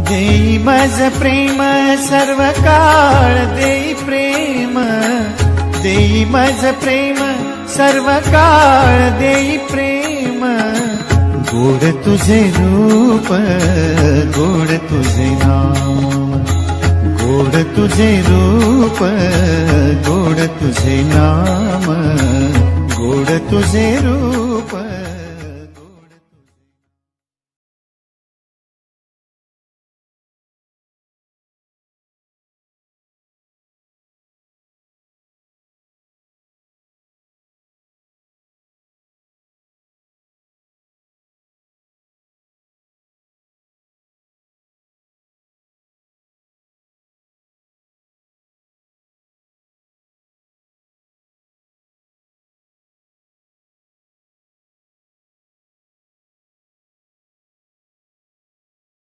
देई मज प्रेम सर्व काळ देई प्रेम, देई मज प्रेम सर्व काळ देई प्रेम। गोड तुझे रूप गोड तुझे नाम, गोड तुझे रूप गोड तुझे नाम, गोड तुझे रूप।